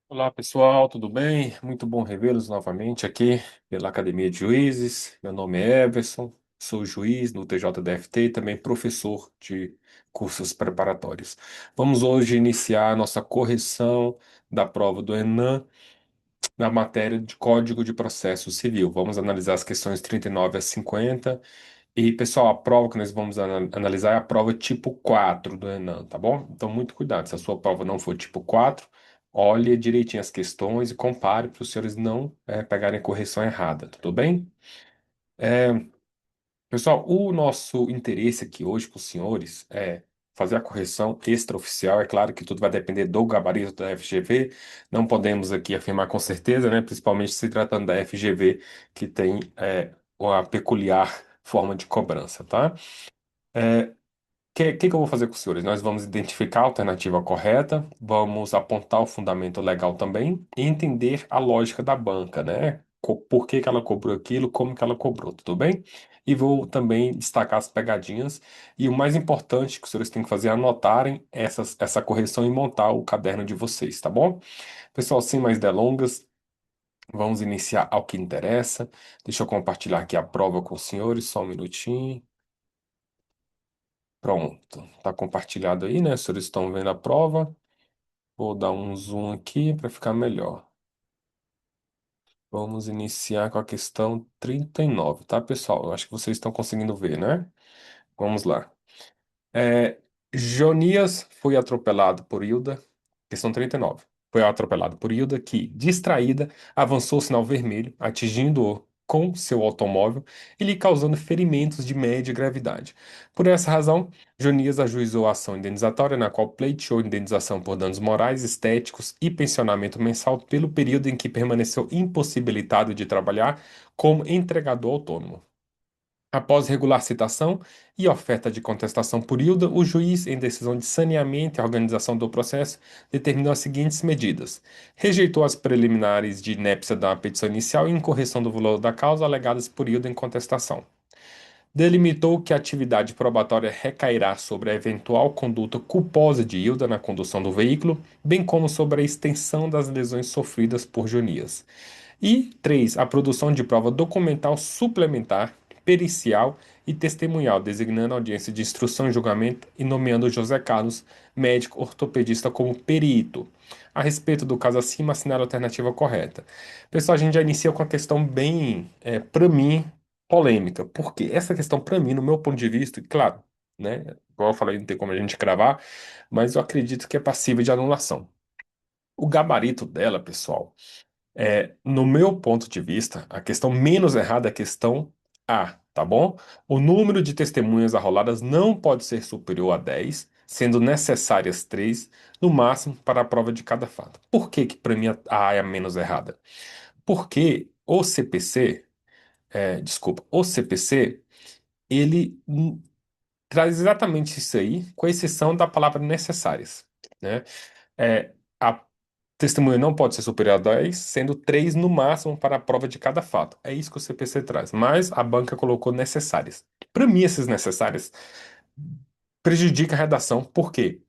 Olá pessoal, tudo bem? Muito bom revê-los novamente aqui pela Academia de Juízes. Meu nome é Everson, sou juiz no TJDFT e também professor de cursos preparatórios. Vamos hoje iniciar a nossa correção da prova do Enem na matéria de Código de Processo Civil. Vamos analisar as questões 39 a 50. E, pessoal, a prova que nós vamos analisar é a prova tipo 4 do Enem, tá bom? Então, muito cuidado. Se a sua prova não for tipo 4, olhe direitinho as questões e compare para os senhores não pegarem correção errada, tudo bem? Pessoal, o nosso interesse aqui hoje para os senhores é fazer a correção extraoficial. É claro que tudo vai depender do gabarito da FGV. Não podemos aqui afirmar com certeza, né? Principalmente se tratando da FGV, que tem uma peculiar forma de cobrança, tá? Que eu vou fazer com os senhores? Nós vamos identificar a alternativa correta, vamos apontar o fundamento legal também e entender a lógica da banca, né? Por que que ela cobrou aquilo, como que ela cobrou, tudo bem? E vou também destacar as pegadinhas. E o mais importante que os senhores têm que fazer é anotarem essa correção e montar o caderno de vocês, tá bom? Pessoal, sem mais delongas, vamos iniciar ao que interessa. Deixa eu compartilhar aqui a prova com os senhores, só um minutinho. Pronto, tá compartilhado aí, né? Os senhores estão vendo a prova. Vou dar um zoom aqui para ficar melhor. Vamos iniciar com a questão 39, tá, pessoal? Eu acho que vocês estão conseguindo ver, né? Vamos lá. É, Jonias foi atropelado por Hilda. Questão 39. Foi atropelado por Hilda, que, distraída, avançou o sinal vermelho, atingindo-o com seu automóvel e lhe causando ferimentos de média gravidade. Por essa razão, Jonias ajuizou a ação indenizatória, na qual pleiteou indenização por danos morais, estéticos e pensionamento mensal pelo período em que permaneceu impossibilitado de trabalhar como entregador autônomo. Após regular citação e oferta de contestação por Hilda, o juiz, em decisão de saneamento e organização do processo, determinou as seguintes medidas: rejeitou as preliminares de inépcia da petição inicial e incorreção do valor da causa alegadas por Hilda em contestação. Delimitou que a atividade probatória recairá sobre a eventual conduta culposa de Hilda na condução do veículo, bem como sobre a extensão das lesões sofridas por Jonias. E 3. A produção de prova documental suplementar, pericial e testemunhal, designando a audiência de instrução e julgamento e nomeando José Carlos, médico ortopedista, como perito. A respeito do caso acima, assinale a alternativa correta. Pessoal, a gente já inicia com a questão bem, para mim, polêmica. Porque essa questão, para mim, no meu ponto de vista, e claro, né, igual eu falei, não tem como a gente cravar, mas eu acredito que é passível de anulação. O gabarito dela, pessoal. No meu ponto de vista, a questão menos errada é a questão A, tá bom? O número de testemunhas arroladas não pode ser superior a 10, sendo necessárias 3, no máximo, para a prova de cada fato. Por que que para mim a A é a menos errada? Porque o CPC, desculpa, o CPC, ele traz exatamente isso aí, com exceção da palavra necessárias, né? A testemunha não pode ser superior a 10, sendo 3 no máximo para a prova de cada fato. É isso que o CPC traz. Mas a banca colocou necessárias. Para mim, essas necessárias prejudica a redação. Por quê?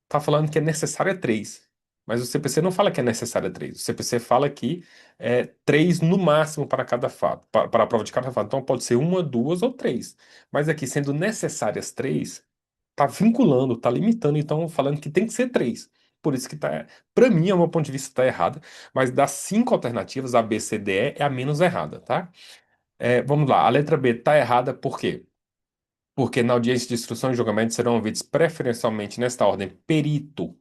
Tá falando que é necessária 3. Mas o CPC não fala que é necessária 3. O CPC fala que é 3 no máximo para cada fato, para a prova de cada fato. Então pode ser uma, duas ou três. Mas aqui, sendo necessárias 3, tá vinculando, tá limitando, então falando que tem que ser 3. Por isso que tá, para mim, ao meu ponto de vista, tá errada. Mas das 5 alternativas, a B, C, D, E é a menos errada, tá? Vamos lá, a letra B tá errada por quê? Porque na audiência de instrução e julgamento serão ouvidos preferencialmente nesta ordem perito.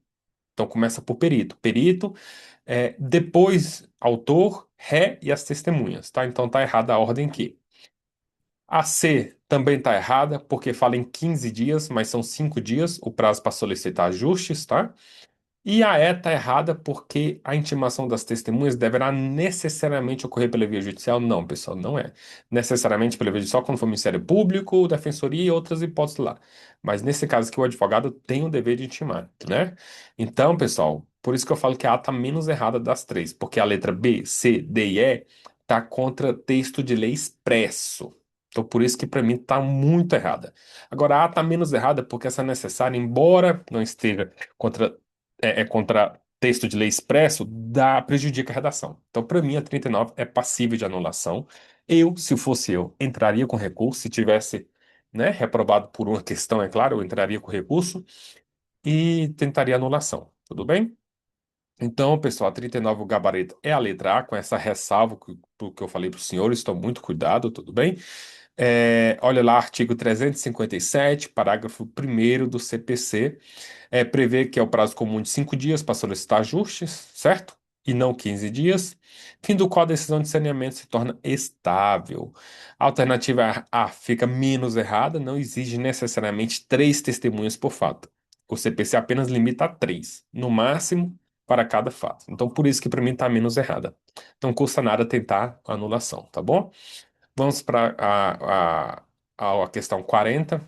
Então começa por perito. Perito, depois autor, ré e as testemunhas, tá? Então tá errada a ordem aqui. A C também está errada, porque fala em 15 dias, mas são 5 dias o prazo para solicitar ajustes, tá? E a E está errada porque a intimação das testemunhas deverá necessariamente ocorrer pela via judicial? Não, pessoal, não é. Necessariamente pela via judicial quando for Ministério Público, Defensoria e outras hipóteses lá. Mas nesse caso aqui, o advogado tem o dever de intimar, né? Então, pessoal, por isso que eu falo que a A está menos errada das três, porque a letra B, C, D e E está contra texto de lei expresso. Então, por isso que para mim está muito errada. Agora, a A está menos errada porque essa necessária, embora não esteja contra texto de lei expresso, prejudica a redação. Então, para mim, a 39 é passível de anulação. Eu, se fosse eu, entraria com recurso. Se tivesse, né, reprovado por uma questão, é claro, eu entraria com recurso e tentaria anulação. Tudo bem? Então, pessoal, a 39, o gabarito é a letra A, com essa ressalva que eu falei para os senhores, então muito cuidado, tudo bem? Olha lá, artigo 357, parágrafo primeiro do CPC, prevê que é o prazo comum de 5 dias para solicitar ajustes, certo? E não 15 dias, fim do qual a decisão de saneamento se torna estável. A alternativa A fica menos errada, não exige necessariamente três testemunhas por fato. O CPC apenas limita a três, no máximo, para cada fato. Então, por isso que para mim está menos errada. Não custa nada tentar a anulação, tá bom? Vamos para a questão 40.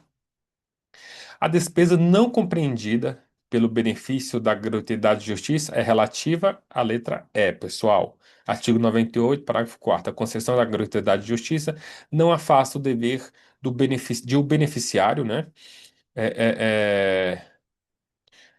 A despesa não compreendida pelo benefício da gratuidade de justiça é relativa à letra E, pessoal. Artigo 98, parágrafo 4º. A concessão da gratuidade de justiça não afasta o dever de o beneficiário, né? É, é, é,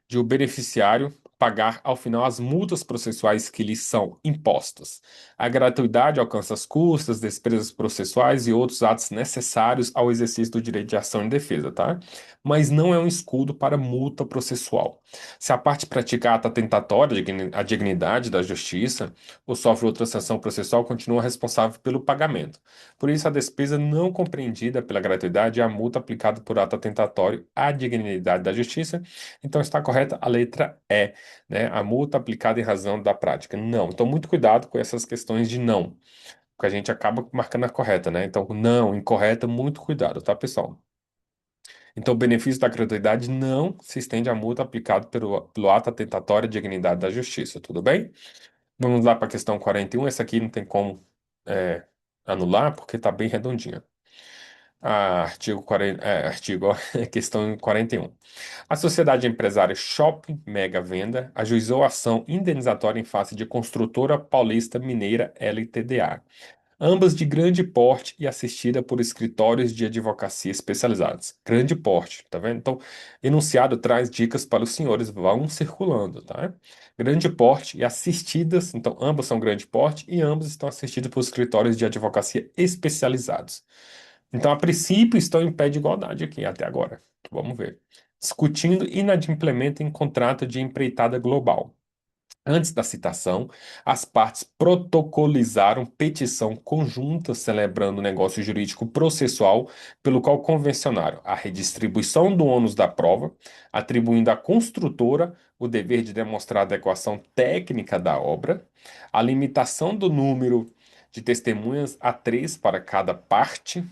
de o beneficiário pagar ao final as multas processuais que lhe são impostas. A gratuidade alcança as custas, despesas processuais e outros atos necessários ao exercício do direito de ação em defesa, tá? Mas não é um escudo para multa processual. Se a parte praticar ato atentatório à dignidade da justiça ou sofre outra sanção processual, continua responsável pelo pagamento. Por isso, a despesa não compreendida pela gratuidade é a multa aplicada por ato atentatório à dignidade da justiça. Então está correta a letra E, né? A multa aplicada em razão da prática. Não. Então, muito cuidado com essas questões de não, porque a gente acaba marcando a correta, né? Então, não, incorreta, muito cuidado, tá, pessoal? Então, o benefício da gratuidade não se estende à multa aplicada pelo ato atentatório à dignidade da justiça, tudo bem? Vamos lá para a questão 41. Essa aqui não tem como anular, porque está bem redondinha. Artigo 40, ó, questão 41. A sociedade empresária Shopping Mega Venda ajuizou ação indenizatória em face de Construtora Paulista Mineira LTDA, ambas de grande porte e assistida por escritórios de advocacia especializados. Grande porte, tá vendo? Então, enunciado traz dicas para os senhores, vão circulando, tá? Grande porte e assistidas, então ambas são grande porte e ambas estão assistidas por escritórios de advocacia especializados. Então, a princípio, estão em pé de igualdade aqui até agora. Vamos ver. Discutindo inadimplemento em contrato de empreitada global. Antes da citação, as partes protocolizaram petição conjunta celebrando o negócio jurídico processual pelo qual convencionaram a redistribuição do ônus da prova, atribuindo à construtora o dever de demonstrar a adequação técnica da obra, a limitação do número de testemunhas a três para cada parte.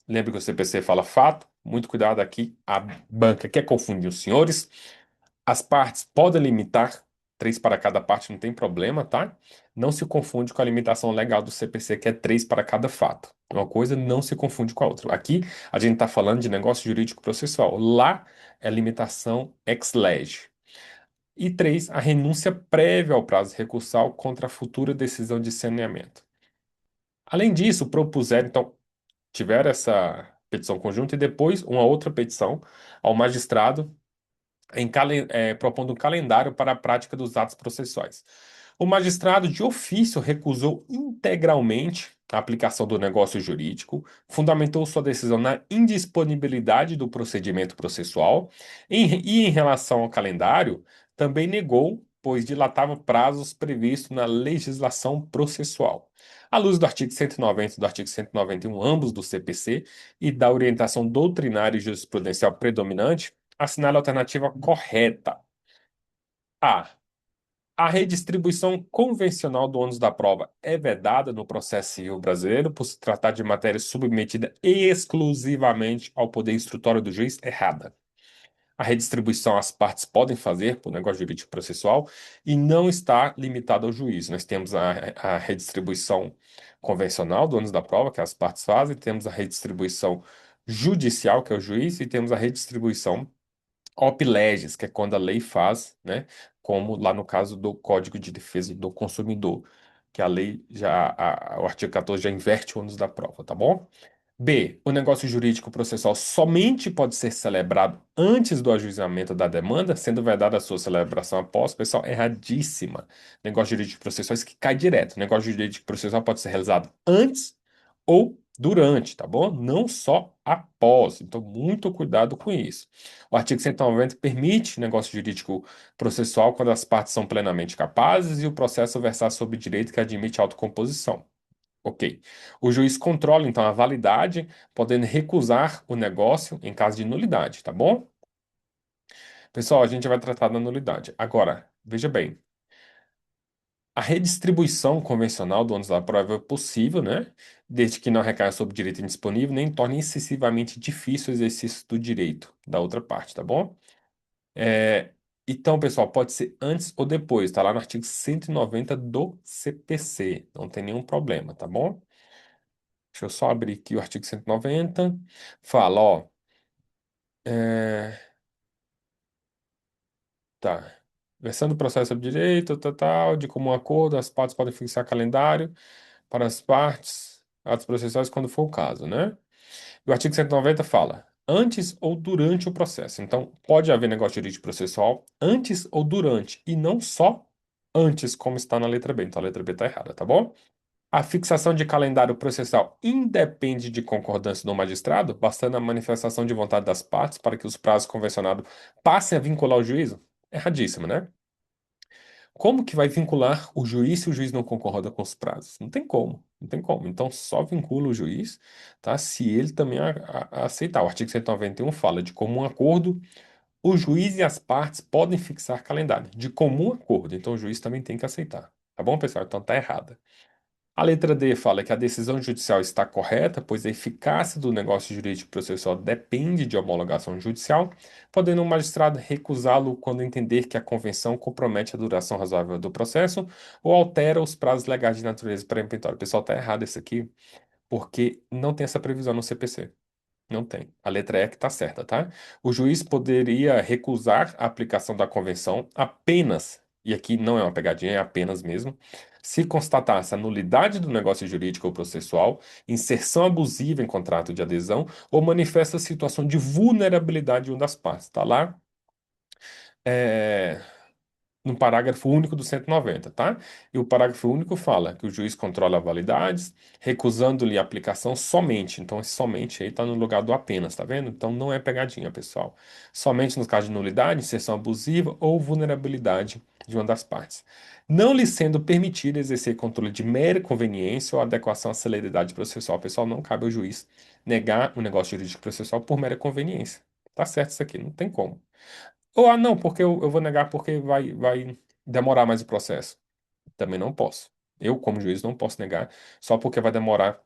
Lembra que o CPC fala fato? Muito cuidado aqui, a banca quer confundir os senhores. As partes podem limitar, três para cada parte, não tem problema, tá? Não se confunde com a limitação legal do CPC, que é três para cada fato. Uma coisa não se confunde com a outra. Aqui a gente está falando de negócio jurídico processual. Lá é limitação ex lege. E três, a renúncia prévia ao prazo recursal contra a futura decisão de saneamento. Além disso, propuseram, então, tiveram essa petição conjunta e depois uma outra petição ao magistrado propondo um calendário para a prática dos atos processuais. O magistrado de ofício recusou integralmente a aplicação do negócio jurídico, fundamentou sua decisão na indisponibilidade do procedimento processual e, em relação ao calendário, também negou, pois dilatava prazos previstos na legislação processual. À luz do artigo 190 e do artigo 191, ambos do CPC, e da orientação doutrinária e jurisprudencial predominante, assinale a alternativa correta. A. A redistribuição convencional do ônus da prova é vedada no processo civil brasileiro por se tratar de matéria submetida exclusivamente ao poder instrutório do juiz? Errada. A redistribuição as partes podem fazer por negócio jurídico processual e não está limitada ao juiz. Nós temos a redistribuição convencional do ônus da prova, que as partes fazem, temos a redistribuição judicial, que é o juiz, e temos a redistribuição op legis, que é quando a lei faz, né? Como lá no caso do Código de Defesa do Consumidor, que a lei já, o artigo 14 já inverte o ônus da prova, tá bom? B. O negócio jurídico processual somente pode ser celebrado antes do ajuizamento da demanda, sendo vedada a sua celebração após. Pessoal, erradíssima. Negócio jurídico processual, isso que cai direto. Negócio jurídico processual pode ser realizado antes ou durante, tá bom? Não só após. Então, muito cuidado com isso. O artigo 190 permite negócio jurídico processual quando as partes são plenamente capazes e o processo versar sobre direito que admite autocomposição. Ok. O juiz controla, então, a validade, podendo recusar o negócio em caso de nulidade, tá bom? Pessoal, a gente vai tratar da nulidade. Agora, veja bem, a redistribuição convencional do ônus da prova é possível, né? Desde que não recaia sobre direito indisponível, nem torne excessivamente difícil o exercício do direito da outra parte, tá bom? É, então, pessoal, pode ser antes ou depois, tá lá no artigo 190 do CPC, não tem nenhum problema, tá bom? Deixa eu só abrir aqui o artigo 190. Fala, ó. é, tá. Versando o processo sobre direito, tal, de comum acordo, as partes podem fixar calendário para as partes, atos processuais, quando for o caso, né? E o artigo 190 fala, antes ou durante o processo. Então, pode haver negócio jurídico processual antes ou durante, e não só antes, como está na letra B. Então, a letra B está errada, tá bom? A fixação de calendário processual independe de concordância do magistrado, bastando a manifestação de vontade das partes para que os prazos convencionados passem a vincular o juízo? Erradíssimo, né? Como que vai vincular o juiz se o juiz não concorda com os prazos? Não tem como, não tem como. Então, só vincula o juiz, tá? Se ele também aceitar. O artigo 191 fala de comum acordo, o juiz e as partes podem fixar calendário. De comum acordo, então o juiz também tem que aceitar. Tá bom, pessoal? Então tá errada. A letra D fala que a decisão judicial está correta, pois a eficácia do negócio jurídico processual depende de homologação judicial, podendo o magistrado recusá-lo quando entender que a convenção compromete a duração razoável do processo ou altera os prazos legais de natureza peremptória. O pessoal está errado isso aqui, porque não tem essa previsão no CPC. Não tem. A letra E que está certa, tá? O juiz poderia recusar a aplicação da convenção apenas, e aqui não é uma pegadinha, é apenas mesmo, se constatasse a nulidade do negócio jurídico ou processual, inserção abusiva em contrato de adesão ou manifesta situação de vulnerabilidade de uma das partes. Tá lá? É, no parágrafo único do 190, tá? E o parágrafo único fala que o juiz controla validades, recusando-lhe a aplicação somente. Então, esse somente aí está no lugar do apenas, tá vendo? Então, não é pegadinha, pessoal. Somente nos casos de nulidade, inserção abusiva ou vulnerabilidade de uma das partes. Não lhe sendo permitido exercer controle de mera conveniência ou adequação à celeridade processual. Pessoal, não cabe ao juiz negar o negócio jurídico processual por mera conveniência. Tá certo isso aqui, não tem como. Ou, não, porque eu vou negar porque vai demorar mais o processo. Também não posso. Eu, como juiz, não posso negar só porque vai demorar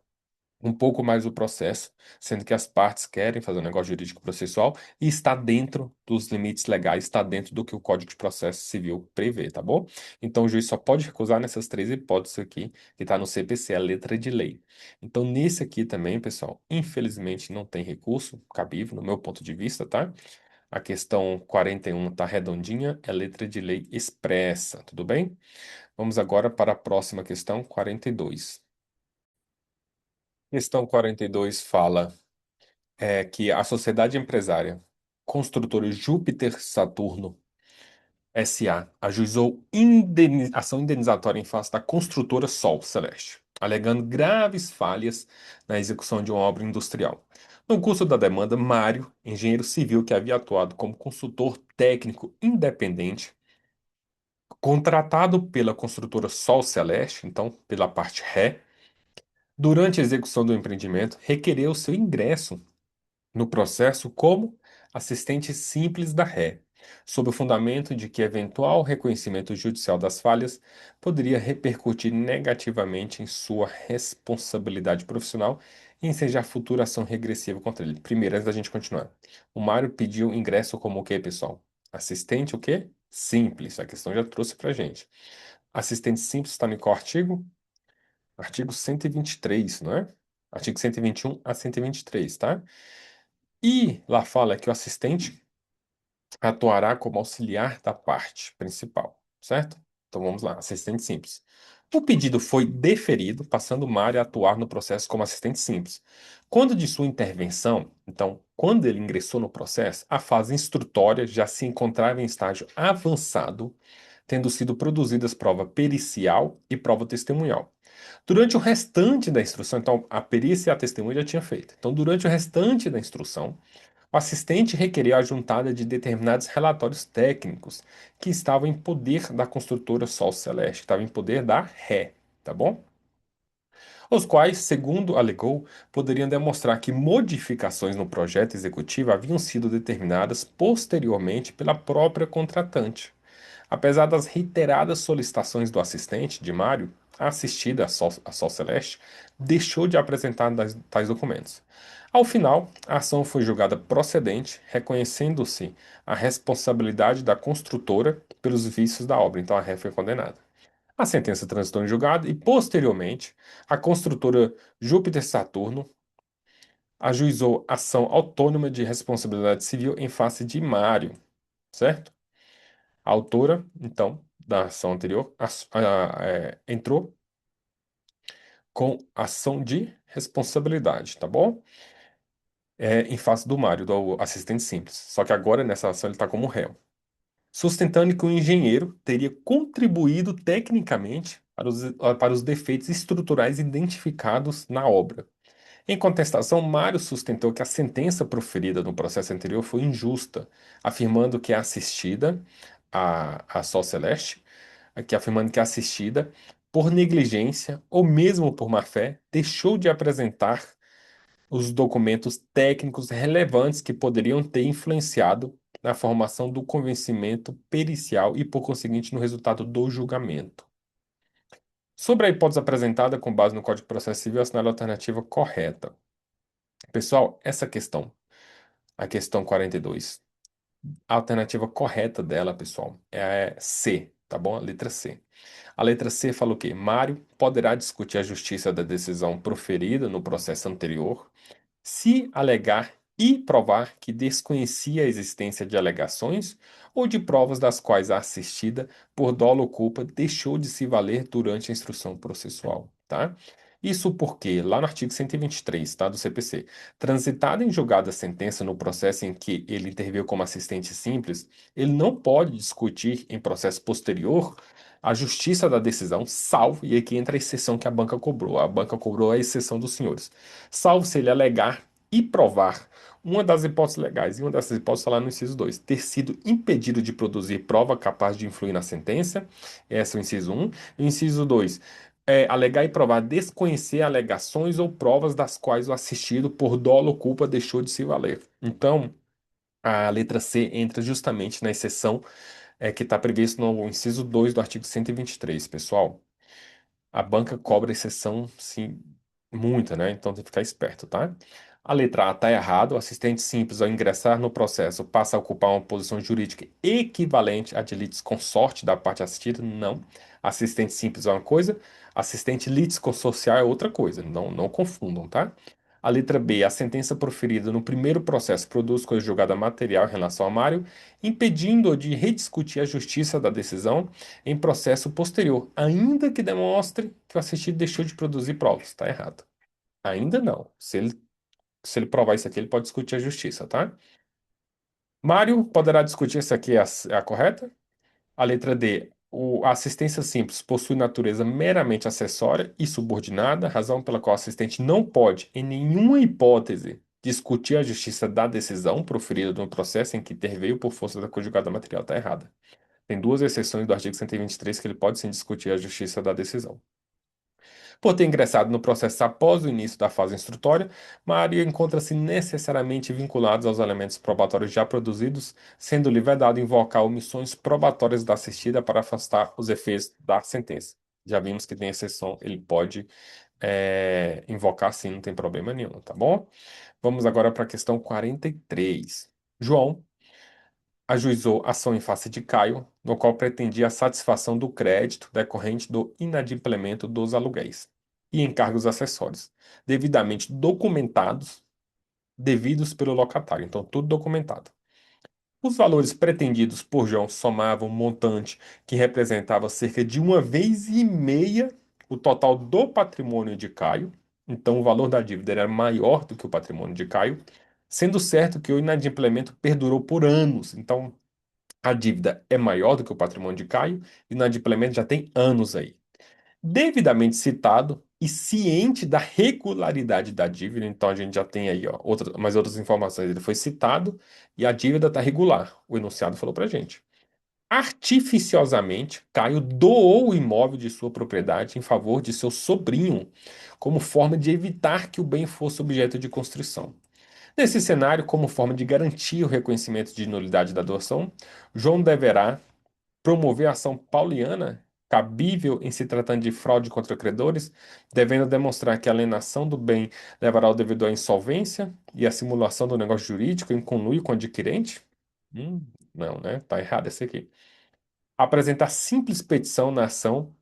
um pouco mais o processo, sendo que as partes querem fazer um negócio jurídico processual e está dentro dos limites legais, está dentro do que o Código de Processo Civil prevê, tá bom? Então, o juiz só pode recusar nessas três hipóteses aqui, que está no CPC, a letra de lei. Então, nesse aqui também, pessoal, infelizmente não tem recurso cabível, no meu ponto de vista, tá? A questão 41 está redondinha, é letra de lei expressa, tudo bem? Vamos agora para a próxima questão, 42. Questão 42 fala que a sociedade empresária construtora Júpiter Saturno SA ajuizou ação indenizatória em face da construtora Sol Celeste, alegando graves falhas na execução de uma obra industrial. No curso da demanda, Mário, engenheiro civil que havia atuado como consultor técnico independente, contratado pela construtora Sol Celeste, então pela parte ré, durante a execução do empreendimento, requereu seu ingresso no processo como assistente simples da ré, sob o fundamento de que eventual reconhecimento judicial das falhas poderia repercutir negativamente em sua responsabilidade profissional e ensejar futura ação regressiva contra ele. Primeiro, antes da gente continuar, o Mário pediu ingresso como o quê, pessoal? Assistente o quê? Simples. A questão já trouxe pra gente. Assistente simples está em qual artigo? Artigo 123, não é? Artigo 121 a 123, tá? E lá fala que o assistente atuará como auxiliar da parte principal, certo? Então vamos lá, assistente simples. O pedido foi deferido, passando Mário a atuar no processo como assistente simples. Quando de sua intervenção, então, quando ele ingressou no processo, a fase instrutória já se encontrava em estágio avançado, tendo sido produzidas prova pericial e prova testemunhal. Durante o restante da instrução, então, a perícia e a testemunha já tinha feito. Então, durante o restante da instrução, o assistente requeriu a juntada de determinados relatórios técnicos que estavam em poder da construtora Sol Celeste, que estava em poder da Ré, tá bom? Os quais, segundo alegou, poderiam demonstrar que modificações no projeto executivo haviam sido determinadas posteriormente pela própria contratante. Apesar das reiteradas solicitações do assistente de Mário, a assistida, a Sol Celeste, deixou de apresentar tais documentos. Ao final, a ação foi julgada procedente, reconhecendo-se a responsabilidade da construtora pelos vícios da obra. Então, a ré foi condenada. A sentença transitou em julgado e, posteriormente, a construtora Júpiter Saturno ajuizou ação autônoma de responsabilidade civil em face de Mário, certo? A autora, então, da ação anterior, entrou com ação de responsabilidade, tá bom? Em face do Mário, do assistente simples. Só que agora, nessa ação, ele está como réu. Sustentando que o engenheiro teria contribuído tecnicamente para os defeitos estruturais identificados na obra. Em contestação, Mário sustentou que a sentença proferida no processo anterior foi injusta, afirmando que a assistida, a Sol Celeste, aqui afirmando que a assistida, por negligência ou mesmo por má-fé, deixou de apresentar os documentos técnicos relevantes que poderiam ter influenciado na formação do convencimento pericial e, por conseguinte, no resultado do julgamento. Sobre a hipótese apresentada com base no Código de Processo Civil, assinale a alternativa correta. Pessoal, essa questão, a questão 42, a alternativa correta dela, pessoal, é a C, tá bom? A letra C. A letra C fala o quê? Mário poderá discutir a justiça da decisão proferida no processo anterior se alegar e provar que desconhecia a existência de alegações ou de provas das quais a assistida, por dolo ou culpa, deixou de se valer durante a instrução processual, tá? Isso porque, lá no artigo 123, tá, do CPC, transitada em julgada a sentença no processo em que ele interveio como assistente simples, ele não pode discutir em processo posterior a justiça da decisão, salvo, e aqui entra a exceção que a banca cobrou. A banca cobrou a exceção dos senhores, salvo se ele alegar e provar uma das hipóteses legais, e uma dessas hipóteses está lá no inciso 2, ter sido impedido de produzir prova capaz de influir na sentença, esse é o inciso 1. O inciso 2, alegar e provar desconhecer alegações ou provas das quais o assistido, por dolo ou culpa, deixou de se valer. Então, a letra C entra justamente na exceção que está previsto no inciso 2 do artigo 123, pessoal. A banca cobra exceção, sim, muita, né? Então tem que ficar esperto, tá? A letra A está errado. O assistente simples, ao ingressar no processo, passa a ocupar uma posição jurídica equivalente à de litisconsorte da parte assistida? Não. Assistente simples é uma coisa, assistente litisconsorcial é outra coisa. Não, não confundam, tá? A letra B, a sentença proferida no primeiro processo produz coisa julgada material em relação a Mário, impedindo-o de rediscutir a justiça da decisão em processo posterior, ainda que demonstre que o assistido deixou de produzir provas. Está errado. Ainda não. Se ele provar isso aqui, ele pode discutir a justiça, tá? Mário poderá discutir se aqui é a correta. A letra D. A assistência simples possui natureza meramente acessória e subordinada, razão pela qual o assistente não pode, em nenhuma hipótese, discutir a justiça da decisão proferida no processo em que interveio por força da conjugada material. Está errada. Tem duas exceções do artigo 123 que ele pode sim discutir a justiça da decisão. Por ter ingressado no processo após o início da fase instrutória, Maria encontra-se necessariamente vinculada aos elementos probatórios já produzidos, sendo-lhe vedado invocar omissões probatórias da assistida para afastar os efeitos da sentença. Já vimos que tem exceção, ele pode invocar sim, não tem problema nenhum, tá bom? Vamos agora para a questão 43. João ajuizou ação em face de Caio, no qual pretendia a satisfação do crédito decorrente do inadimplemento dos aluguéis e encargos acessórios, devidamente documentados, devidos pelo locatário. Então, tudo documentado. Os valores pretendidos por João somavam um montante que representava cerca de uma vez e meia o total do patrimônio de Caio. Então, o valor da dívida era maior do que o patrimônio de Caio, sendo certo que o inadimplemento perdurou por anos. Então, a dívida é maior do que o patrimônio de Caio e o inadimplemento já tem anos aí. Devidamente citado e ciente da regularidade da dívida, então a gente já tem aí, ó, mais outras informações. Ele foi citado e a dívida está regular. O enunciado falou para gente. Artificiosamente, Caio doou o imóvel de sua propriedade em favor de seu sobrinho, como forma de evitar que o bem fosse objeto de construção. Nesse cenário, como forma de garantir o reconhecimento de nulidade da doação, João deverá promover a ação pauliana cabível em se tratando de fraude contra credores, devendo demonstrar que a alienação do bem levará o devedor à insolvência e a simulação do negócio jurídico em conluio com o adquirente? Não, né? Tá errado esse aqui. Apresentar simples petição na ação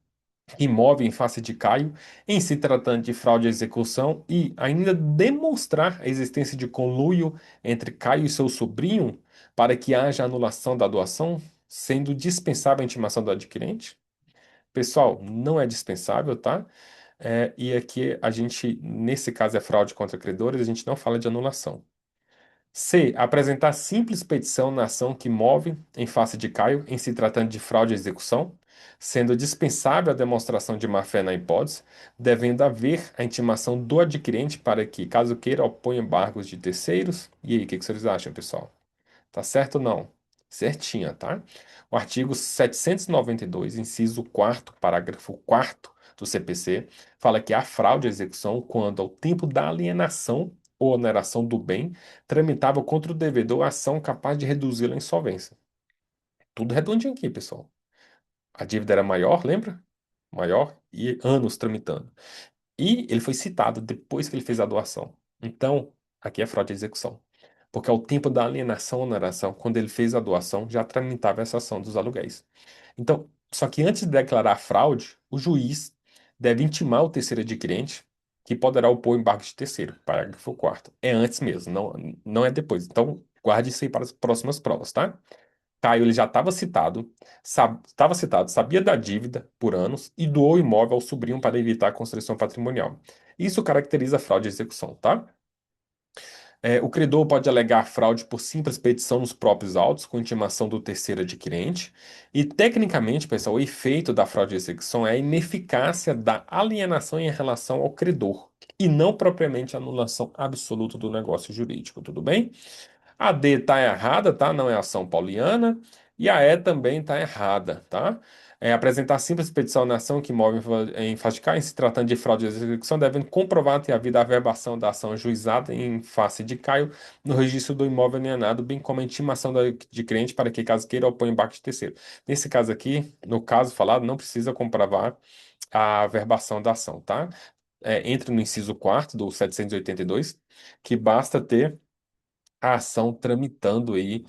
imóvel em face de Caio, em se tratando de fraude à execução e ainda demonstrar a existência de conluio entre Caio e seu sobrinho para que haja anulação da doação, sendo dispensável a intimação do adquirente? Pessoal, não é dispensável, tá? E aqui a gente, nesse caso é fraude contra credores, a gente não fala de anulação. C. Apresentar simples petição na ação que move em face de Caio em se tratando de fraude à execução, sendo dispensável a demonstração de má-fé na hipótese, devendo haver a intimação do adquirente para que, caso queira, oponha embargos de terceiros. E aí, o que que vocês acham, pessoal? Tá certo ou não? Certinha, tá? O artigo 792, inciso 4º, parágrafo 4º do CPC, fala que há fraude à execução quando, ao tempo da alienação ou oneração do bem, tramitava contra o devedor a ação capaz de reduzi-lo à insolvência. Tudo redondinho aqui, pessoal. A dívida era maior, lembra? Maior e anos tramitando. E ele foi citado depois que ele fez a doação. Então, aqui é fraude à execução. Porque ao tempo da alienação ou oneração, quando ele fez a doação, já tramitava essa ação dos aluguéis. Então, só que antes de declarar fraude, o juiz deve intimar o terceiro adquirente, que poderá opor o embargo de terceiro. Parágrafo 4º. É antes mesmo, não é depois. Então, guarde isso aí para as próximas provas, tá? Caio ele já estava citado, sabia da dívida por anos e doou o imóvel ao sobrinho para evitar a constrição patrimonial. Isso caracteriza a fraude à execução, tá? O credor pode alegar fraude por simples petição nos próprios autos, com intimação do terceiro adquirente. E, tecnicamente, pessoal, o efeito da fraude à execução é a ineficácia da alienação em relação ao credor, e não propriamente a anulação absoluta do negócio jurídico, tudo bem? A D está errada, tá? Não é ação pauliana. E a E também está errada, tá? Apresentar simples petição na ação que move em face de Caio, em se tratando de fraude de execução, devendo comprovar ter havido a averbação da ação ajuizada em face de Caio no registro do imóvel alienado, bem como a intimação de cliente para que, caso queira, oponha embarque de terceiro. Nesse caso aqui, no caso falado, não precisa comprovar a averbação da ação, tá? Entre no inciso 4º do 782, que basta ter a ação tramitando aí,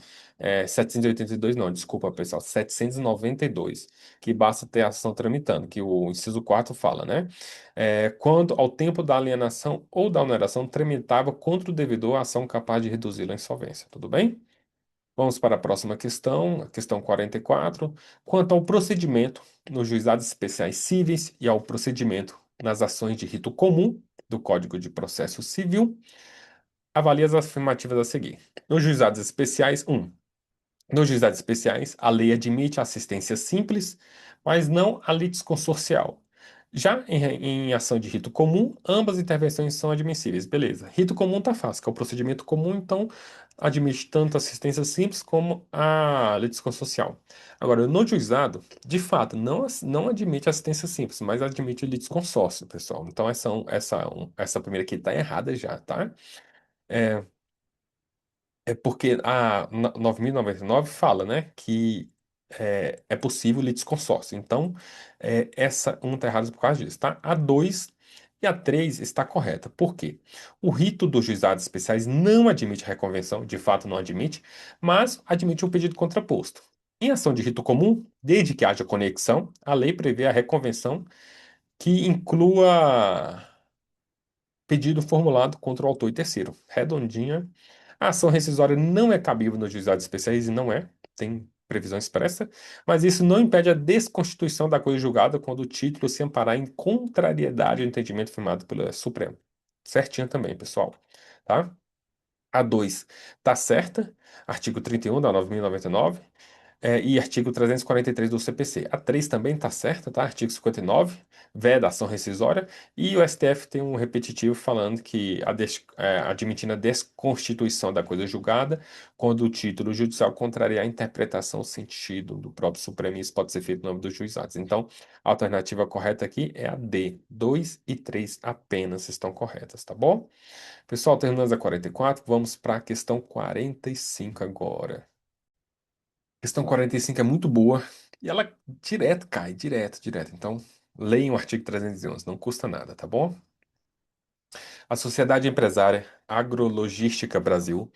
782 não, desculpa, pessoal, 792 que basta ter a ação tramitando, que o inciso 4 fala, né? Quando ao tempo da alienação ou da oneração tramitava contra o devedor a ação capaz de reduzi-lo à insolvência, tudo bem? Vamos para a próxima questão, a questão 44. Quanto ao procedimento nos juizados especiais cíveis e ao procedimento nas ações de rito comum do Código de Processo Civil, avalie as afirmativas a seguir. Nos juizados especiais, 1. Nos juizados especiais, a lei admite a assistência simples, mas não a litisconsorcial. Já em ação de rito comum, ambas intervenções são admissíveis. Beleza. Rito comum tá fácil, que é o procedimento comum, então admite tanto a assistência simples como a litisconsorcial. Agora, no juizado, de fato, não admite assistência simples, mas admite litisconsórcio, pessoal. Então, essa primeira aqui tá errada já, tá? É, porque a 9.099 fala, né, que é possível litisconsórcio. Então, essa um está errada por causa disso, tá? A 2 e a 3 está correta. Por quê? O rito dos juizados especiais não admite reconvenção, de fato não admite, mas admite um pedido contraposto. Em ação de rito comum, desde que haja conexão, a lei prevê a reconvenção que inclua pedido formulado contra o autor e terceiro. Redondinha. A ação rescisória não é cabível nos juizados especiais e não é, tem previsão expressa, mas isso não impede a desconstituição da coisa julgada quando o título se amparar em contrariedade ao entendimento firmado pelo Supremo. Certinho também, pessoal. Tá? A 2 tá certa, artigo 31 da 9.099, e artigo 343 do CPC. A 3 também está certa, tá? Artigo 59, veda ação rescisória, e o STF tem um repetitivo falando que admitindo a desconstituição da coisa julgada quando o título judicial contrariar a interpretação ou sentido do próprio Supremo, e isso pode ser feito no âmbito dos juizados. Então, a alternativa correta aqui é a D. 2 e 3 apenas estão corretas, tá bom? Pessoal, terminamos a 44, vamos para a questão 45 agora. Questão 45 é muito boa e ela direto cai, direto, direto. Então, leiam o artigo 311, não custa nada, tá bom? A Sociedade Empresária Agrologística Brasil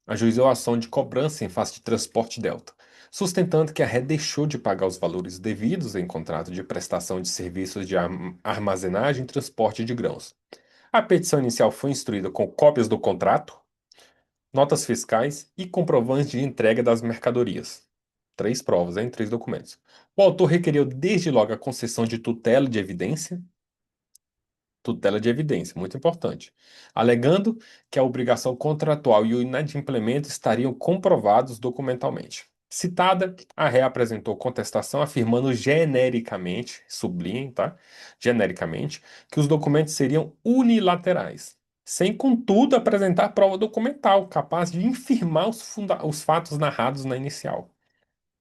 ajuizou a ação de cobrança em face de Transporte Delta, sustentando que a rede deixou de pagar os valores devidos em contrato de prestação de serviços de armazenagem e transporte de grãos. A petição inicial foi instruída com cópias do contrato, notas fiscais e comprovantes de entrega das mercadorias. Três provas, hein? Três documentos. O autor requereu desde logo a concessão de tutela de evidência, muito importante, alegando que a obrigação contratual e o inadimplemento estariam comprovados documentalmente. Citada, a ré apresentou contestação afirmando genericamente, sublinhem, tá? Genericamente, que os documentos seriam unilaterais, sem, contudo, apresentar prova documental capaz de infirmar os fatos narrados na inicial.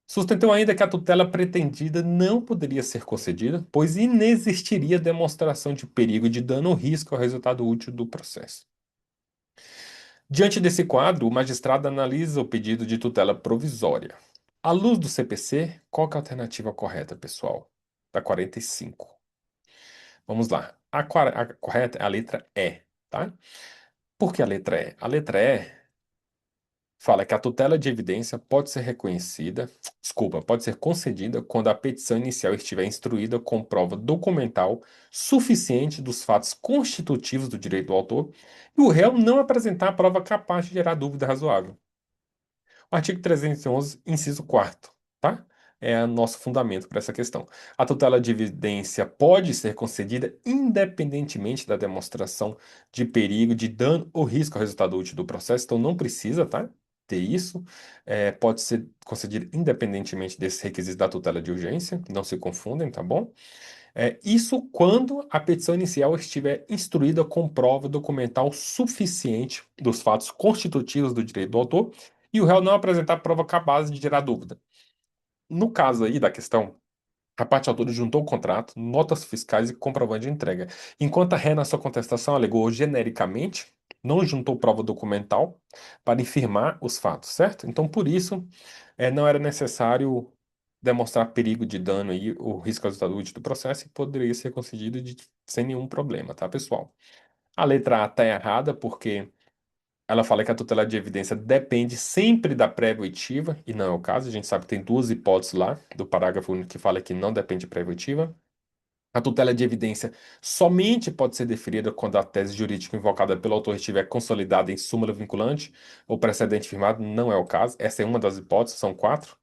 Sustentou ainda que a tutela pretendida não poderia ser concedida, pois inexistiria demonstração de perigo de dano ou risco ao resultado útil do processo. Diante desse quadro, o magistrado analisa o pedido de tutela provisória. À luz do CPC, qual que é a alternativa correta, pessoal? Da 45. Vamos lá. A correta é a letra E, tá? Por que a letra E? A letra E fala que a tutela de evidência pode ser pode ser concedida quando a petição inicial estiver instruída com prova documental suficiente dos fatos constitutivos do direito do autor e o réu não apresentar a prova capaz de gerar dúvida razoável. O artigo 311, inciso 4º, tá? É o nosso fundamento para essa questão. A tutela de evidência pode ser concedida independentemente da demonstração de perigo, de dano ou risco ao resultado útil do processo, então não precisa, tá? Ter isso. Pode ser concedida independentemente desses requisitos da tutela de urgência, não se confundem, tá bom? Isso quando a petição inicial estiver instruída com prova documental suficiente dos fatos constitutivos do direito do autor e o réu não apresentar prova capaz de gerar dúvida. No caso aí da questão, a parte autora juntou o contrato, notas fiscais e comprovante de entrega, enquanto a ré, na sua contestação, alegou genericamente, não juntou prova documental para infirmar os fatos, certo? Então, por isso, não era necessário demonstrar perigo de dano e o risco ao resultado útil do processo e poderia ser concedido sem nenhum problema, tá, pessoal? A letra A está errada porque ela fala que a tutela de evidência depende sempre da prévia oitiva, e não é o caso. A gente sabe que tem duas hipóteses lá do parágrafo único que fala que não depende de prévia oitiva. A tutela de evidência somente pode ser deferida quando a tese jurídica invocada pelo autor estiver consolidada em súmula vinculante ou precedente firmado. Não é o caso. Essa é uma das hipóteses, são quatro.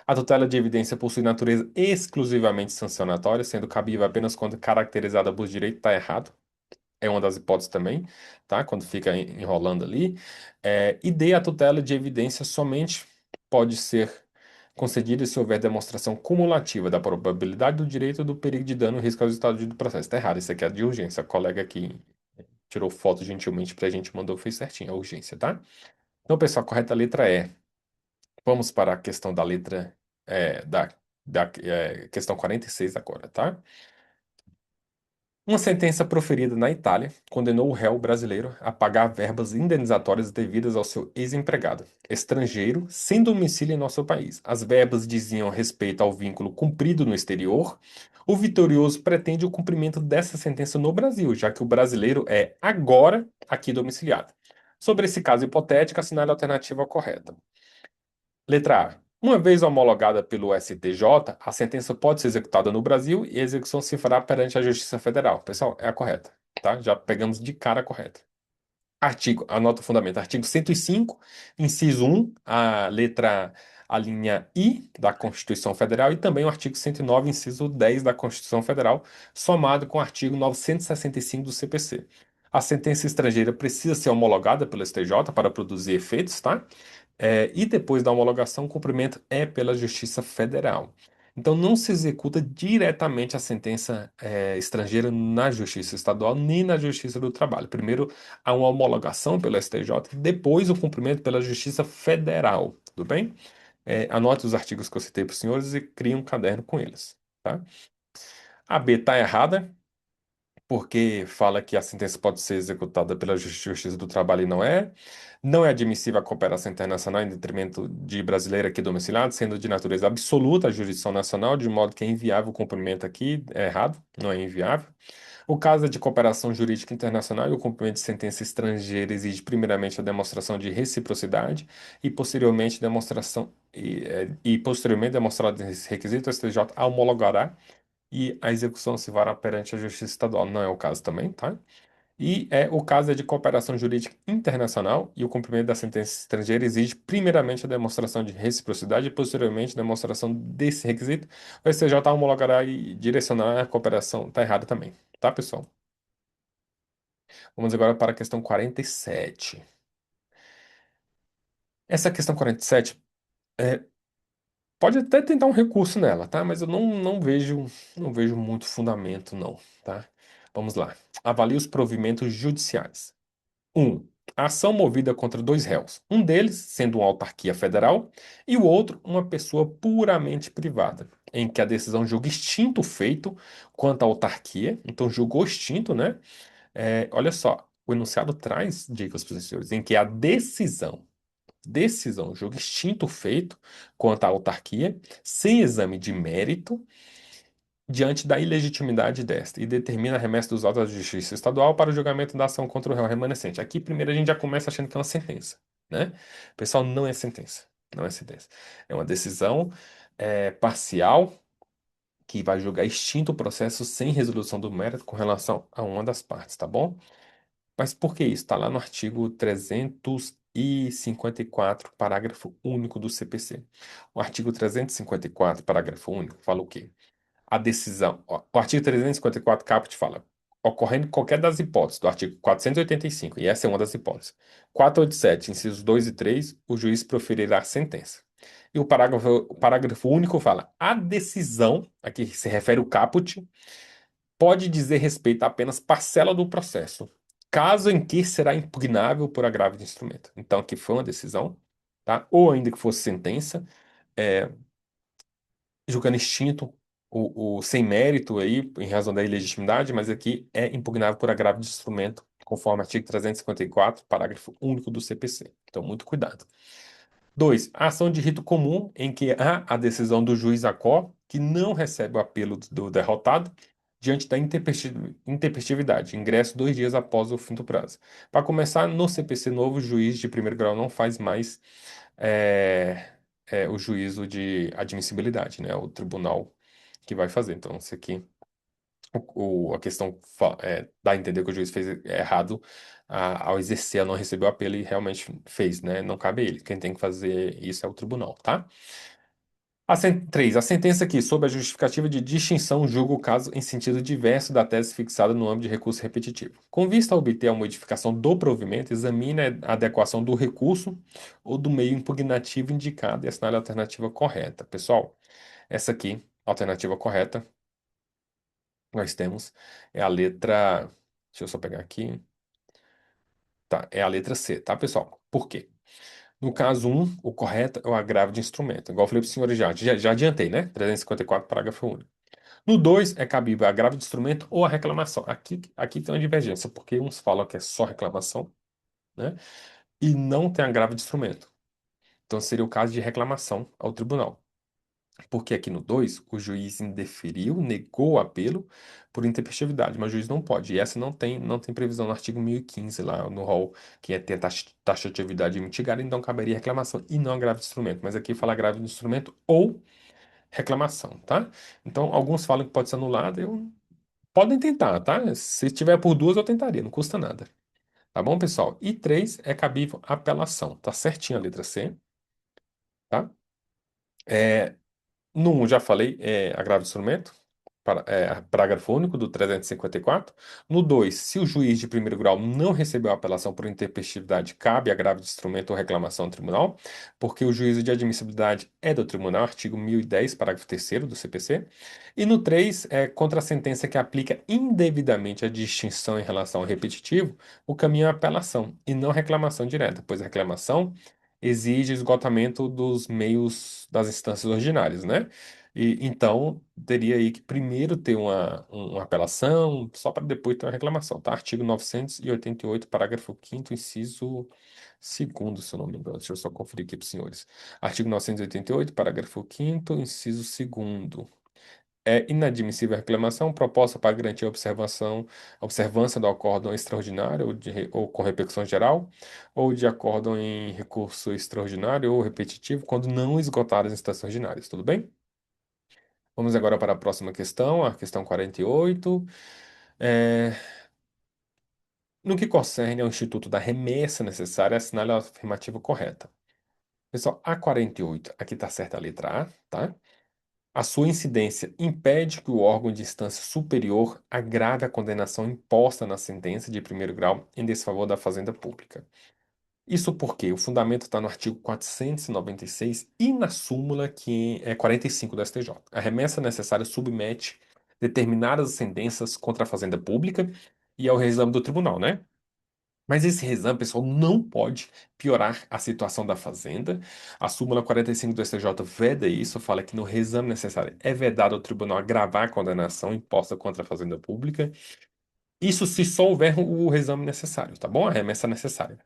A tutela de evidência possui natureza exclusivamente sancionatória, sendo cabível apenas quando caracterizada por direito. Está errado. É uma das hipóteses também, tá? Quando fica enrolando ali. E D, a tutela de evidência somente pode ser concedida se houver demonstração cumulativa da probabilidade do direito do perigo de dano e risco ao resultado do processo. Está errado, isso aqui é de urgência. A colega que tirou foto gentilmente pra gente, mandou, fez certinho, a urgência, tá? Então, pessoal, a correta letra é. Vamos para a questão da letra, questão 46 agora, tá? Uma sentença proferida na Itália condenou o réu brasileiro a pagar verbas indenizatórias devidas ao seu ex-empregado, estrangeiro, sem domicílio em nosso país. As verbas diziam respeito ao vínculo cumprido no exterior. O vitorioso pretende o cumprimento dessa sentença no Brasil, já que o brasileiro é agora aqui domiciliado. Sobre esse caso hipotético, assinale a alternativa correta. Letra A. Uma vez homologada pelo STJ, a sentença pode ser executada no Brasil e a execução se fará perante a Justiça Federal. Pessoal, é a correta, tá? Já pegamos de cara a correta. Anota o fundamento, artigo 105, inciso um, a linha I da Constituição Federal e também o artigo 109, inciso 10 da Constituição Federal, somado com o artigo 965 do CPC. A sentença estrangeira precisa ser homologada pelo STJ para produzir efeitos, tá? E depois da homologação, o cumprimento é pela Justiça Federal. Então, não se executa diretamente a sentença, estrangeira na Justiça Estadual nem na Justiça do Trabalho. Primeiro, há uma homologação pelo STJ, depois o cumprimento pela Justiça Federal. Tudo bem? Anote os artigos que eu citei para os senhores e crie um caderno com eles. Tá? A B está errada, porque fala que a sentença pode ser executada pela Justiça do Trabalho e não é. Não é admissível a cooperação internacional em detrimento de brasileiro aqui domiciliado, sendo de natureza absoluta a jurisdição nacional, de modo que é inviável o cumprimento aqui, é errado, não é inviável. O caso é de cooperação jurídica internacional e o cumprimento de sentença estrangeira exige primeiramente a demonstração de reciprocidade e posteriormente demonstrado esse requisito, o STJ homologará e a execução se fará perante a Justiça Estadual. Não é o caso também, tá? O caso é de cooperação jurídica internacional e o cumprimento da sentença estrangeira exige primeiramente a demonstração de reciprocidade e posteriormente a demonstração desse requisito. O STJ homologará e direcionará a cooperação. Tá errado também, tá, pessoal? Vamos agora para a questão 47. Essa questão 47, é, pode até tentar um recurso nela, tá? Mas eu não vejo muito fundamento, não, tá? Vamos lá. Avalie os provimentos judiciais. Um, a ação movida contra dois réus, um deles sendo uma autarquia federal e o outro uma pessoa puramente privada, em que a decisão julga extinto o feito quanto à autarquia, então julgou extinto, né? Olha só, o enunciado traz dicas para os senhores, em que a decisão julga extinto o feito quanto à autarquia, sem exame de mérito diante da ilegitimidade desta e determina a remessa dos autos da Justiça Estadual para o julgamento da ação contra o réu remanescente. Aqui, primeiro, a gente já começa achando que é uma sentença, né? Pessoal, não é sentença. Não é sentença. É uma decisão parcial que vai julgar extinto o processo sem resolução do mérito com relação a uma das partes, tá bom? Mas por que isso? Está lá no artigo 354, parágrafo único do CPC. O artigo 354, parágrafo único, fala o quê? A decisão. O artigo 354 caput fala, ocorrendo qualquer das hipóteses do artigo 485, e essa é uma das hipóteses, 487, incisos 2 e 3, o juiz proferirá a sentença. E o parágrafo único fala, a decisão, aqui se refere o caput, pode dizer respeito a apenas parcela do processo, caso em que será impugnável por agravo de instrumento. Então, aqui foi uma decisão, tá? Ou ainda que fosse sentença, é, julgando extinto o sem mérito aí, em razão da ilegitimidade, mas aqui é impugnável por agravo de instrumento, conforme artigo 354, parágrafo único do CPC. Então, muito cuidado. 2. A ação de rito comum, em que há a decisão do juiz ACO, que não recebe o apelo do derrotado, diante da intempestividade, ingresso 2 dias após o fim do prazo. Para começar, no CPC novo, o juiz de primeiro grau não faz mais é, o juízo de admissibilidade, né? O tribunal que vai fazer. Então, isso aqui, a questão dá a entender que o juiz fez errado ao exercer, a não receber o apelo e realmente fez, né? Não cabe a ele. Quem tem que fazer isso é o tribunal, tá? 3. A sentença aqui, sob a justificativa de distinção, julga o caso em sentido diverso da tese fixada no âmbito de recurso repetitivo. Com vista a obter a modificação do provimento, examine a adequação do recurso ou do meio impugnativo indicado e assinale a alternativa correta. Pessoal, essa aqui, a alternativa correta, nós temos, é a letra. Deixa eu só pegar aqui. Tá, é a letra C, tá, pessoal? Por quê? No caso um, o correto é o agravo de instrumento. Igual eu falei para os senhores já adiantei, né? 354, parágrafo único. No 2, é cabível agravo de instrumento ou a reclamação. Aqui tem uma divergência, porque uns falam que é só reclamação, né? E não tem agravo de instrumento. Então seria o caso de reclamação ao tribunal. Porque aqui no 2 o juiz indeferiu, negou o apelo por intempestividade, mas o juiz não pode. E essa não tem previsão no artigo 1015 lá no rol, que é ter taxatividade mitigada, então caberia reclamação e não agravo de instrumento. Mas aqui fala agravo de instrumento ou reclamação, tá? Então, alguns falam que pode ser anulado, podem tentar, tá? Se tiver por duas, eu tentaria, não custa nada. Tá bom, pessoal? E 3 é cabível apelação. Tá certinho a letra C, tá? É, no 1, já falei, é agravo de instrumento, parágrafo único do 354. No 2, se o juiz de primeiro grau não recebeu a apelação por intempestividade, cabe agravo de instrumento ou reclamação ao tribunal, porque o juízo de admissibilidade é do tribunal, artigo 1010, parágrafo terceiro do CPC. E no 3, contra a sentença que aplica indevidamente a distinção em relação ao repetitivo, o caminho é a apelação e não reclamação direta, pois a reclamação exige esgotamento dos meios das instâncias ordinárias, né? E então teria aí que primeiro ter uma apelação, só para depois ter uma reclamação, tá? Artigo 988, parágrafo 5º, inciso segundo, se eu não me engano. Deixa eu só conferir aqui para os senhores. Artigo 988, parágrafo 5º, inciso segundo. É inadmissível a reclamação proposta para garantir a observância do acórdão extraordinário ou com repercussão geral, ou de acórdão em recurso extraordinário ou repetitivo, quando não esgotadas as instâncias ordinárias. Tudo bem? Vamos agora para a próxima questão, a questão 48. É, no que concerne ao Instituto da Remessa Necessária, assinale a afirmativa correta. Pessoal, a 48, aqui está certa a letra A, tá? A sua incidência impede que o órgão de instância superior agrave a condenação imposta na sentença de primeiro grau em desfavor da fazenda pública. Isso porque o fundamento está no artigo 496 e na súmula que é 45 do STJ. A remessa necessária submete determinadas sentenças contra a fazenda pública e ao reexame do tribunal, né? Mas esse reexame, pessoal, não pode piorar a situação da fazenda. A súmula 45 do STJ veda isso, fala que no reexame necessário é vedado ao tribunal agravar a condenação imposta contra a fazenda pública. Isso se só houver o reexame necessário, tá bom? A remessa necessária.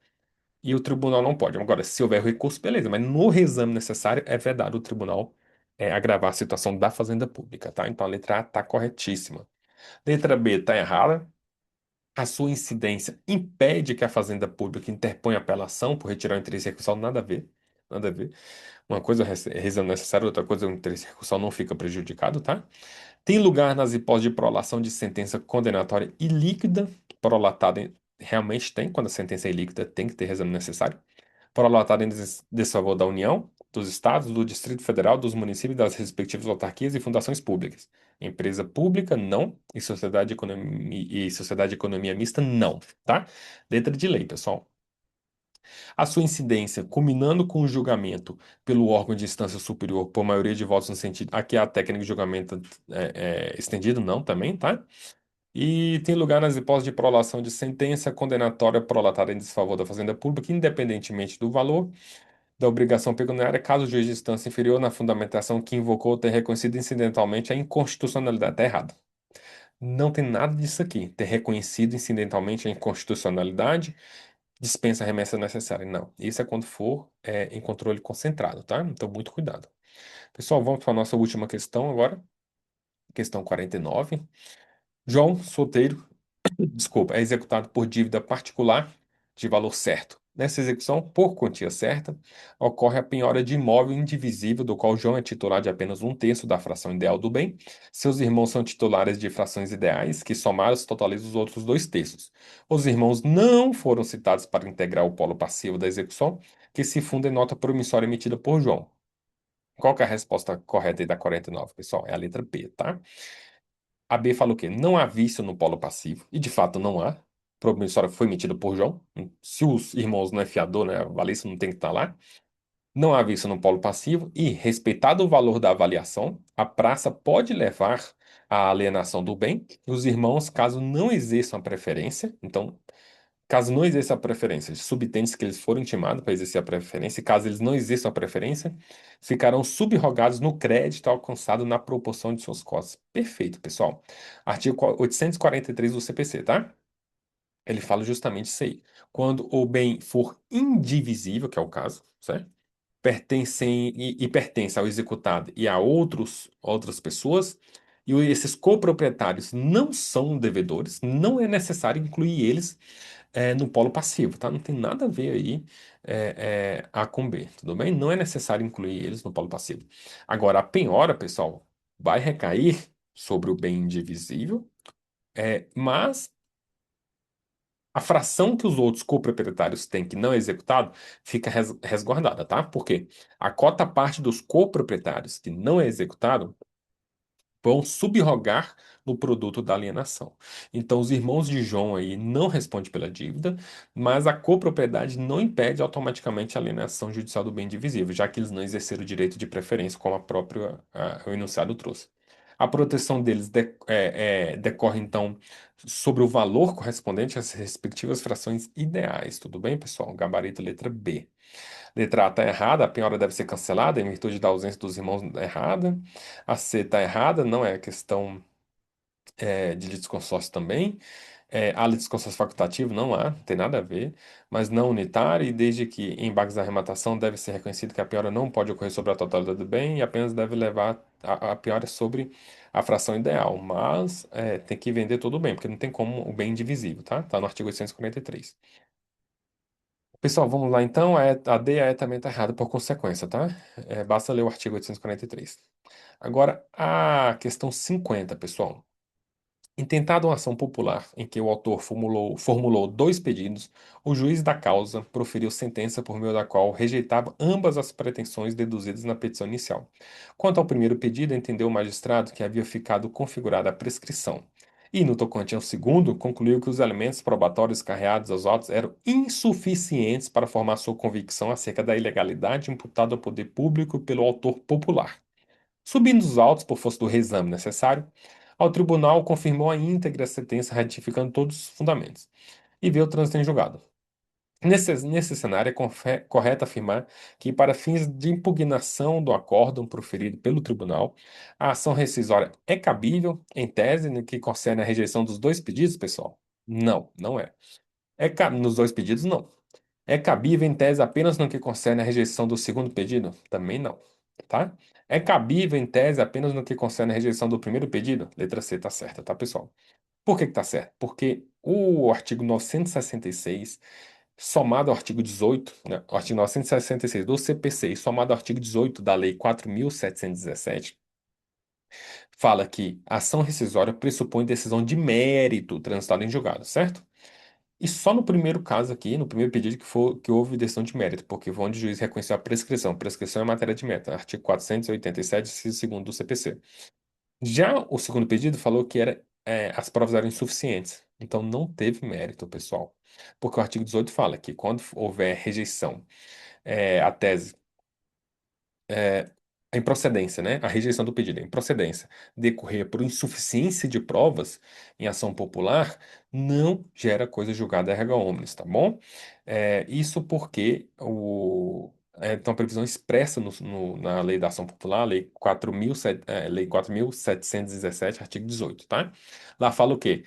E o tribunal não pode. Agora, se houver recurso, beleza, mas no reexame necessário é vedado o tribunal agravar a situação da fazenda pública, tá? Então a letra A está corretíssima. Letra B está errada. A sua incidência impede que a fazenda pública interponha apelação por retirar o interesse recursal, nada a ver. Nada a ver. Uma coisa é reexame necessário, outra coisa é o interesse recursal não fica prejudicado, tá? Tem lugar nas hipóteses de prolação de sentença condenatória ilíquida, prolatada realmente tem, quando a sentença é ilíquida, tem que ter reexame necessário. Prolatada em desfavor da União, dos Estados, do Distrito Federal, dos municípios, das respectivas autarquias e fundações públicas. Empresa pública, não. E sociedade de economia mista, não. Tá? Letra de lei, pessoal. A sua incidência, culminando com o julgamento pelo órgão de instância superior por maioria de votos no sentido. Aqui a técnica de julgamento estendido, não, também, tá? E tem lugar nas hipóteses de prolação de sentença condenatória prolatada em desfavor da fazenda pública, independentemente do valor da obrigação pecuniária, caso o juiz de instância inferior na fundamentação que invocou tenha reconhecido incidentalmente a inconstitucionalidade. Está errado. Não tem nada disso aqui. Ter reconhecido incidentalmente a inconstitucionalidade dispensa a remessa necessária. Não. Isso é quando for em controle concentrado, tá? Então, muito cuidado. Pessoal, vamos para a nossa última questão agora. Questão 49. João, solteiro, desculpa, é executado por dívida particular de valor certo. Nessa execução, por quantia certa, ocorre a penhora de imóvel indivisível, do qual João é titular de apenas um terço da fração ideal do bem. Seus irmãos são titulares de frações ideais, que somados totalizam os outros dois terços. Os irmãos não foram citados para integrar o polo passivo da execução, que se funda em nota promissória emitida por João. Qual que é a resposta correta aí da 49, pessoal? É a letra B, tá? A B fala o quê? Não há vício no polo passivo, e de fato não há. A promissória foi emitida por João. Se os irmãos não é fiador, né, a valência não tem que estar lá. Não há vício no polo passivo, e, respeitado o valor da avaliação, a praça pode levar à alienação do bem, e os irmãos, caso não exerçam a preferência, então, caso não exerça a preferência, subtende que eles foram intimados para exercer a preferência, e caso eles não exerçam a preferência, ficarão subrogados no crédito alcançado na proporção de suas costas. Perfeito, pessoal. Artigo 843 do CPC, tá? Ele fala justamente isso aí. Quando o bem for indivisível, que é o caso, certo? Pertence ao executado e a outras pessoas, e esses coproprietários não são devedores, não é necessário incluir eles no polo passivo, tá? Não tem nada a ver aí A com B, tudo bem? Não é necessário incluir eles no polo passivo. Agora, a penhora, pessoal, vai recair sobre o bem indivisível, mas A fração que os outros coproprietários têm que não é executado fica resguardada, tá? Porque a cota parte dos coproprietários que não é executado vão subrogar no produto da alienação. Então, os irmãos de João aí não respondem pela dívida, mas a copropriedade não impede automaticamente a alienação judicial do bem divisível, já que eles não exerceram o direito de preferência, como o enunciado trouxe. A proteção deles decorre, então, sobre o valor correspondente às respectivas frações ideais. Tudo bem, pessoal? Gabarito letra B. Letra A está errada, a penhora deve ser cancelada em virtude da ausência dos irmãos errada. A C está errada, não é questão de litisconsórcio também. Há litisconsórcio facultativo, não há, não tem nada a ver, mas não unitário, e desde que em embargos da arrematação deve ser reconhecido que a penhora não pode ocorrer sobre a totalidade do bem e apenas deve levar a penhora sobre a fração ideal, mas tem que vender todo o bem, porque não tem como o bem indivisível, tá? Tá no artigo 843. Pessoal, vamos lá então. A D e a E também está errada por consequência, tá? Basta ler o artigo 843. Agora, a questão 50, pessoal. Intentada uma ação popular em que o autor formulou dois pedidos, o juiz da causa proferiu sentença por meio da qual rejeitava ambas as pretensões deduzidas na petição inicial. Quanto ao primeiro pedido, entendeu o magistrado que havia ficado configurada a prescrição. E, no tocante ao segundo, concluiu que os elementos probatórios carreados aos autos eram insuficientes para formar sua convicção acerca da ilegalidade imputada ao poder público pelo autor popular. Subindo os autos por força do reexame necessário, ao tribunal confirmou a íntegra sentença, ratificando todos os fundamentos, e veio o trânsito em julgado. Nesse cenário, correto afirmar que, para fins de impugnação do acórdão proferido pelo tribunal, a ação rescisória é cabível, em tese, no que concerne a rejeição dos dois pedidos, pessoal? Não, não é. Nos dois pedidos, não. É cabível em tese apenas no que concerne a rejeição do segundo pedido? Também não, tá? É cabível em tese apenas no que concerne a rejeição do primeiro pedido? Letra C tá certa, tá, pessoal? Por que que tá certo? Porque o artigo 966, somado ao artigo 18, né, o artigo 966 do CPC, e somado ao artigo 18 da Lei 4.717, fala que a ação rescisória pressupõe decisão de mérito transitada em julgado, certo? E só no primeiro caso aqui, no primeiro pedido que houve decisão de mérito, porque foi onde o juiz reconheceu a prescrição. Prescrição é matéria de mérito, artigo 487, inciso segundo do CPC. Já o segundo pedido falou que as provas eram insuficientes. Então não teve mérito, pessoal. Porque o artigo 18 fala que quando houver rejeição, a tese a improcedência, né? A rejeição do pedido, a improcedência, decorrer por insuficiência de provas em ação popular, não gera coisa julgada erga omnes, tá bom? Isso porque então, a previsão expressa na Lei da Ação Popular, Lei 4.717, artigo 18, tá? Lá fala o quê?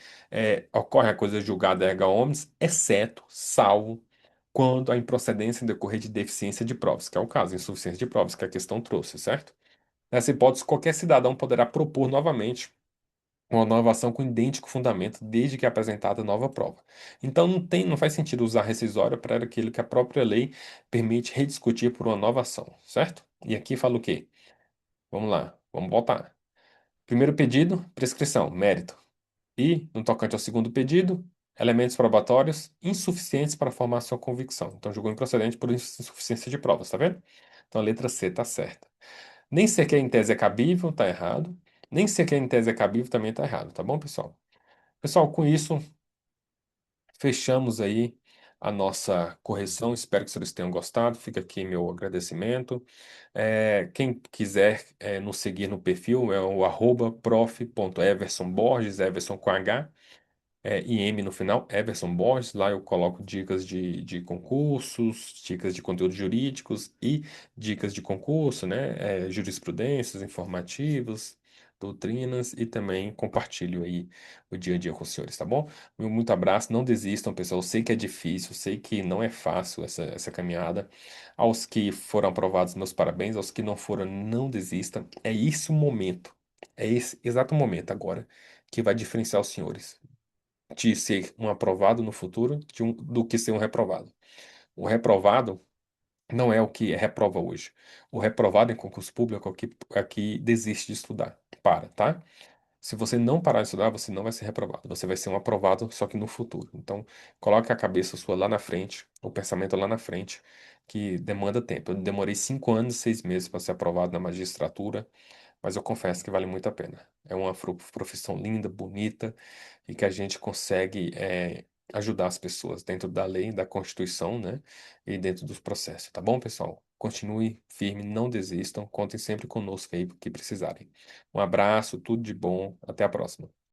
Ocorre a coisa julgada erga omnes, exceto, salvo, quando a improcedência decorrer de deficiência de provas, que é o caso, insuficiência de provas que a questão trouxe, certo? Nessa hipótese, qualquer cidadão poderá propor novamente uma nova ação com idêntico fundamento, desde que apresentada nova prova. Então, não faz sentido usar rescisória para aquilo que a própria lei permite rediscutir por uma nova ação, certo? E aqui fala o quê? Vamos lá, vamos voltar. Primeiro pedido, prescrição, mérito. E, no tocante ao segundo pedido, elementos probatórios insuficientes para formar sua convicção. Então, julgou improcedente por insuficiência de provas, tá vendo? Então, a letra C tá certa. Nem sequer em tese é cabível, tá errado. Nem sequer em tese é cabível, também tá errado, tá bom, pessoal? Pessoal, com isso, fechamos aí a nossa correção. Espero que vocês tenham gostado. Fica aqui meu agradecimento. Quem quiser nos seguir no perfil é o @prof.eversonborges, Everson com H. E M no final, Everson Borges. Lá eu coloco dicas de concursos, dicas de conteúdos jurídicos e dicas de concurso, né? Jurisprudências, informativos, doutrinas e também compartilho aí o dia a dia com os senhores, tá bom? Meu muito abraço, não desistam, pessoal. Eu sei que é difícil, sei que não é fácil essa caminhada. Aos que foram aprovados, meus parabéns. Aos que não foram, não desistam. É esse o momento, é esse exato momento agora que vai diferenciar os senhores de ser um aprovado no futuro do que ser um reprovado. O reprovado não é o que reprova hoje. O reprovado em concurso público é o que desiste de estudar. Para, tá? Se você não parar de estudar, você não vai ser reprovado. Você vai ser um aprovado, só que no futuro. Então, coloque a cabeça sua lá na frente, o pensamento lá na frente, que demanda tempo. Eu demorei 5 anos e 6 meses para ser aprovado na magistratura, mas eu confesso que vale muito a pena. É uma profissão linda, bonita e que a gente consegue ajudar as pessoas dentro da lei, da Constituição, né? E dentro dos processos, tá bom, pessoal? Continue firme, não desistam, contem sempre conosco aí que precisarem. Um abraço, tudo de bom, até a próxima.